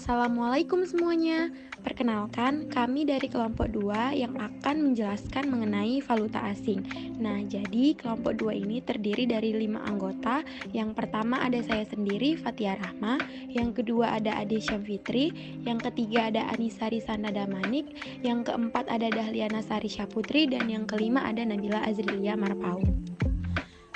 Assalamualaikum semuanya. Perkenalkan, kami dari kelompok 2 yang akan menjelaskan mengenai valuta asing. Nah, jadi kelompok 2 ini terdiri dari 5 anggota. Yang pertama ada saya sendiri, Fatia Rahma. Yang kedua ada Ade Syamfitri. Yang ketiga ada Anissa Risanda Damanik. Yang keempat ada Dahliana Sari Syaputri. Dan yang kelima ada Nabila Azrilia Marpaung.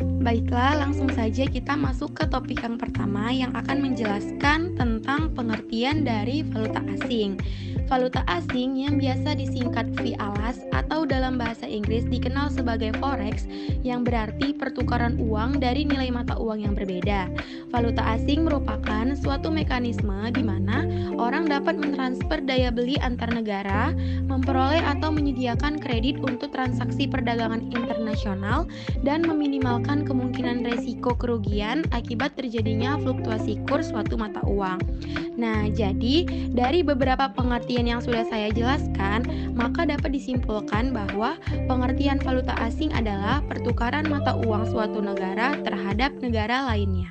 Baiklah, langsung saja kita masuk ke topik yang pertama yang akan menjelaskan tentang pengertian dari valuta asing. Valuta asing yang biasa disingkat VALAS atau dalam bahasa Inggris dikenal sebagai forex, yang berarti pertukaran uang dari nilai mata uang yang berbeda. Valuta asing merupakan suatu mekanisme di mana orang dapat mentransfer daya beli antar negara, memperoleh atau menyediakan kredit untuk transaksi perdagangan internasional, dan meminimalkan kemungkinan resiko kerugian akibat terjadinya fluktuasi kurs suatu mata uang. Nah, jadi dari beberapa pengertian yang sudah saya jelaskan, maka dapat disimpulkan bahwa pengertian valuta asing adalah pertukaran mata uang suatu negara terhadap negara lainnya.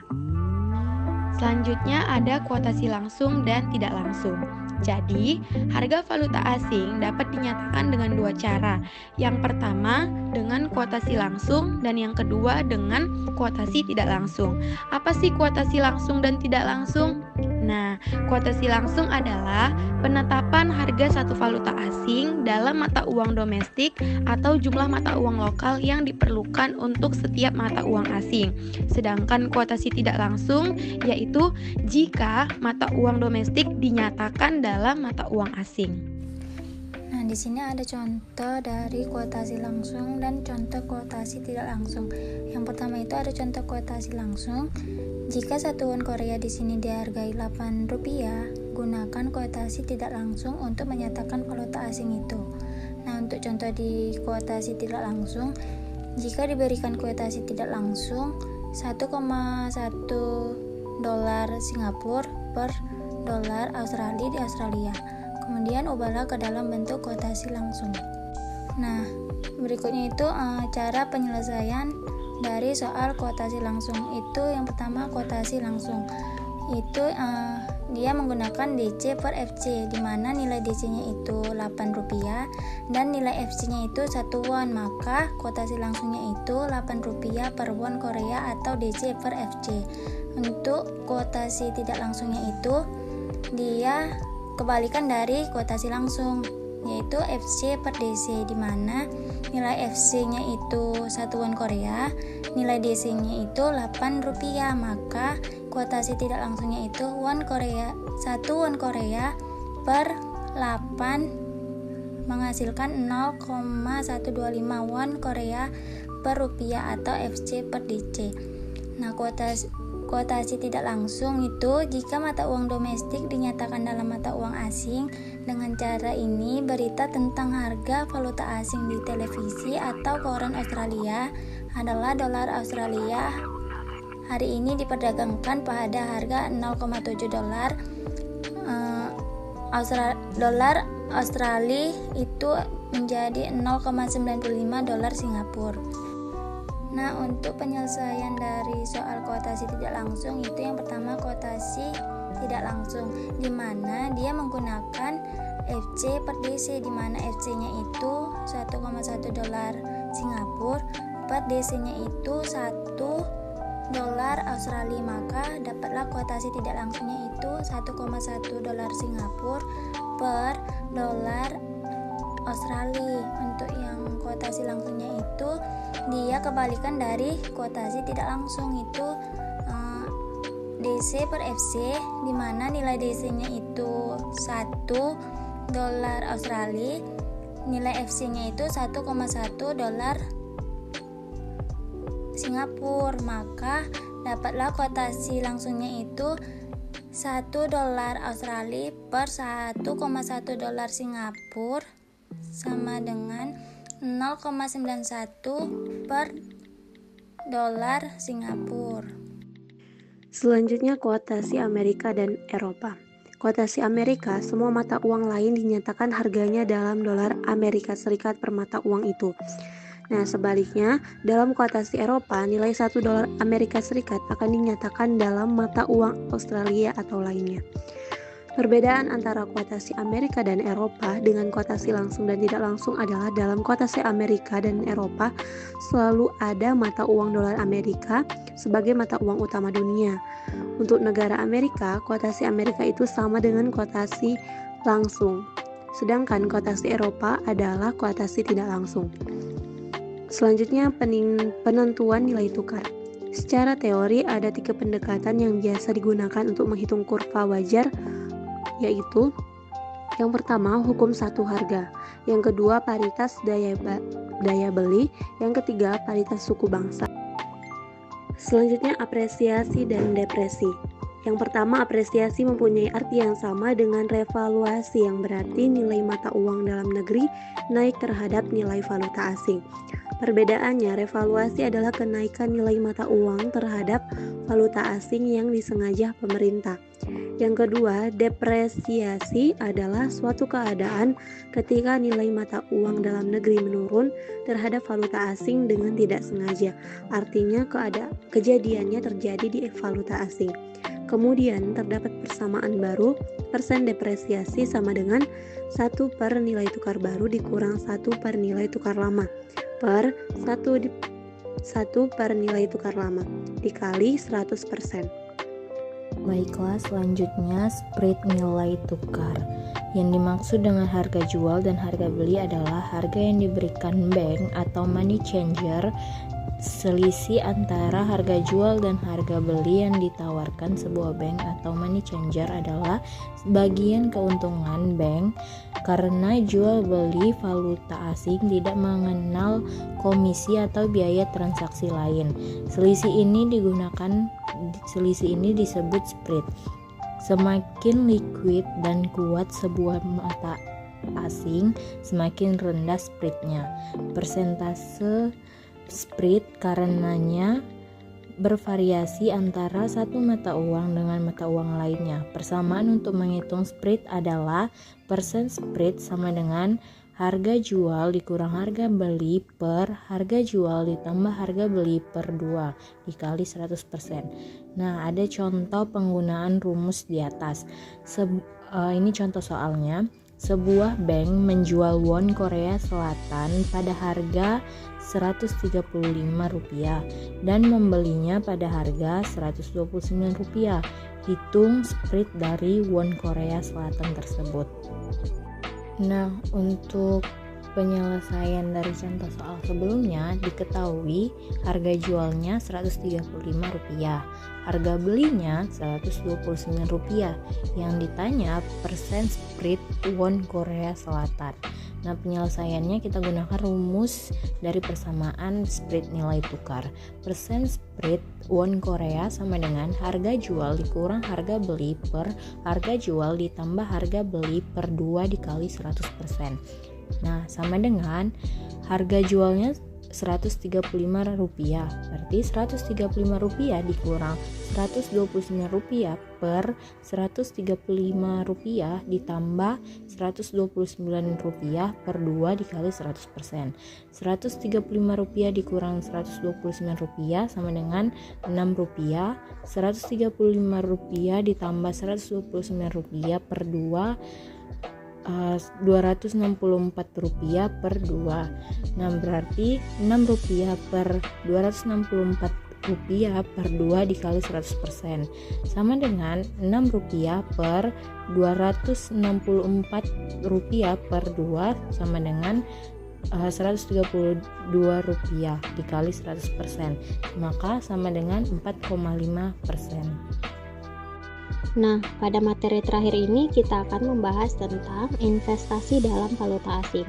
Selanjutnya ada kuotasi langsung dan tidak langsung. Jadi, harga valuta asing dapat dinyatakan dengan dua cara. Yang pertama dengan kuotasi langsung dan yang kedua dengan kuotasi tidak langsung. Apa sih kuotasi langsung dan tidak langsung? Nah, kuotasi langsung adalah penetapan harga satu valuta asing dalam mata uang domestik atau jumlah mata uang lokal yang diperlukan untuk setiap mata uang asing. Sedangkan kuotasi tidak langsung yaitu jika mata uang domestik dinyatakan dalam mata uang asing. Nah, di sini ada contoh dari kuotasi langsung dan contoh kuotasi tidak langsung. Yang pertama itu ada contoh kuotasi langsung. Jika satuan Korea di sini dihargai Rp8, gunakan kuotasi tidak langsung untuk menyatakan valuta asing itu. Nah, untuk contoh di kuotasi tidak langsung, jika diberikan kuotasi tidak langsung 1,1 dolar Singapura per dolar Australia di Australia. Kemudian ubahlah ke dalam bentuk kuotasi langsung. Nah, berikutnya itu cara penyelesaian dari soal kuotasi langsung. Itu yang pertama kuotasi langsung. Itu dia menggunakan DC per FC, di mana nilai DC-nya itu Rp8 dan nilai FC-nya itu 1 won. Maka kuotasi langsungnya itu Rp8 per won Korea atau DC per FC. Untuk kuotasi tidak langsungnya itu dia kebalikan dari kuotasi langsung, yaitu FC per DC, di mana nilai FC-nya itu 1 won Korea, nilai DC-nya itu Rp8, maka kuotasi tidak langsungnya itu 1 won Korea per 8 menghasilkan 0,125 won Korea per rupiah atau FC per DC. Nah, kuotasi tidak langsung itu jika mata uang domestik dinyatakan dalam mata uang asing. Dengan cara ini, berita tentang harga valuta asing di televisi atau koran Australia adalah dolar Australia hari ini diperdagangkan pada harga 0,7 dolar dolar Australia itu menjadi 0,95 dolar Singapura. Nah, untuk penyelesaian dari soal kuotasi tidak langsung itu yang pertama kuotasi tidak langsung, di mana dia menggunakan FC per DC, di mana FC-nya itu 1,1 dolar Singapura per DC-nya itu 1 dolar Australia, maka dapatlah kuotasi tidak langsungnya itu 1,1 dolar Singapura per dolar Australia. Untuk yang kuotasi langsungnya itu dia kebalikan dari kuotasi tidak langsung, itu DC per FC, di mana nilai DC-nya itu 1 dolar Australia, nilai FC-nya itu 1,1 dolar Singapura, maka dapatlah kuotasi langsungnya itu 1 dolar Australia per 1,1 dolar Singapura sama dengan 0,91 per dolar Singapura. Selanjutnya kuotasi Amerika dan Eropa. Kuotasi Amerika, semua mata uang lain dinyatakan harganya dalam dolar Amerika Serikat per mata uang itu. Nah, sebaliknya, dalam kuotasi Eropa, nilai 1 dolar Amerika Serikat akan dinyatakan dalam mata uang Australia atau lainnya. Perbedaan antara kuotasi Amerika dan Eropa dengan kuotasi langsung dan tidak langsung adalah dalam kuotasi Amerika dan Eropa selalu ada mata uang dolar Amerika sebagai mata uang utama dunia. Untuk negara Amerika, kuotasi Amerika itu sama dengan kuotasi langsung. Sedangkan kuotasi Eropa adalah kuotasi tidak langsung. Selanjutnya, penentuan nilai tukar. Secara teori ada 3 pendekatan yang biasa digunakan untuk menghitung kurva wajar, yaitu yang pertama hukum satu harga, yang kedua paritas daya beli, yang ketiga paritas suku bangsa. Selanjutnya apresiasi dan depresi. Yang pertama, apresiasi mempunyai arti yang sama dengan revaluasi, yang berarti nilai mata uang dalam negeri naik terhadap nilai valuta asing. Perbedaannya, revaluasi adalah kenaikan nilai mata uang terhadap valuta asing yang disengaja pemerintah. Yang kedua, depresiasi adalah suatu keadaan ketika nilai mata uang dalam negeri menurun terhadap valuta asing dengan tidak sengaja. Artinya kejadiannya terjadi di valuta asing. Kemudian terdapat persamaan baru, persen depresiasi sama dengan 1 per nilai tukar baru dikurang 1 per nilai tukar lama per 1 per nilai tukar lama dikali 100%. Baiklah, selanjutnya spread nilai tukar. Yang dimaksud dengan harga jual dan harga beli adalah harga yang diberikan bank atau money changer, selisih antara harga jual dan harga beli yang ditawarkan sebuah bank atau money changer adalah bagian keuntungan bank karena jual beli valuta asing tidak mengenal komisi atau biaya transaksi lain. Selisih ini disebut spread. Semakin liquid dan kuat sebuah mata asing, semakin rendah spreadnya. Persentase spread karenanya bervariasi antara satu mata uang dengan mata uang lainnya. Persamaan untuk menghitung spread adalah persen spread sama dengan harga jual dikurang harga beli per harga jual ditambah harga beli per 2 dikali 100%. Nah, ada contoh penggunaan rumus di atas. Ini contoh soalnya. Sebuah bank menjual won Korea Selatan pada harga Rp135 dan membelinya pada harga Rp129. Hitung spread dari won Korea Selatan tersebut. Nah, untuk penyelesaian dari contoh soal sebelumnya diketahui harga jualnya Rp135, harga belinya Rp129. Yang ditanya persen spread won Korea Selatan. Nah, penyelesaiannya kita gunakan rumus dari persamaan spread nilai tukar. Persen spread won Korea sama dengan harga jual dikurang harga beli per harga jual ditambah harga beli per 2 dikali 100%. Nah, sama dengan harga jualnya Rp135, berarti Rp135 dikurang Rp129 per Rp135 ditambah Rp129 per 2 dikali 100%. Rp135 dikurang Rp129 sama dengan Rp6. Rp135 ditambah Rp129 per 2 Rp264 per 2. Nah, berarti Rp6 per Rp264 per 2 dikali 100% sama dengan Rp6 per Rp264 per 2 sama dengan Rp132 dikali 100%, maka sama dengan 4,5%. Nah, pada materi terakhir ini kita akan membahas tentang investasi dalam valuta asing.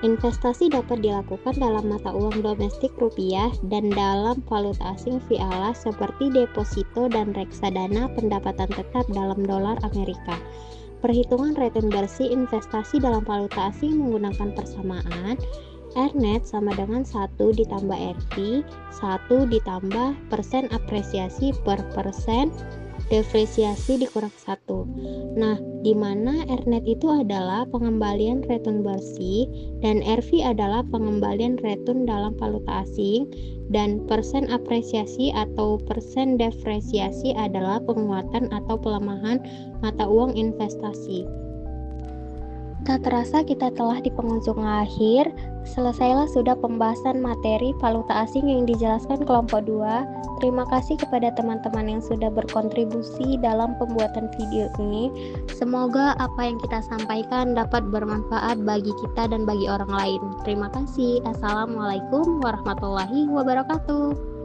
Investasi dapat dilakukan dalam mata uang domestik rupiah dan dalam valuta asing via seperti deposito dan reksadana pendapatan tetap dalam dolar Amerika. Perhitungan return bersih investasi dalam valuta asing menggunakan persamaan R-net sama dengan 1 ditambah RP, 1 ditambah persen apresiasi per persen depresiasi dikurang 1. Nah, di mana R-net itu adalah pengembalian return bersih dan RV adalah pengembalian return dalam valuta asing, dan persen apresiasi atau persen depresiasi adalah penguatan atau pelemahan mata uang investasi. Tak terasa kita telah di penghujung akhir. Selesailah sudah pembahasan materi valuta asing yang dijelaskan kelompok 2. Terima kasih kepada teman-teman yang sudah berkontribusi dalam pembuatan video ini. Semoga apa yang kita sampaikan dapat bermanfaat bagi kita dan bagi orang lain. Terima kasih. Assalamualaikum warahmatullahi wabarakatuh.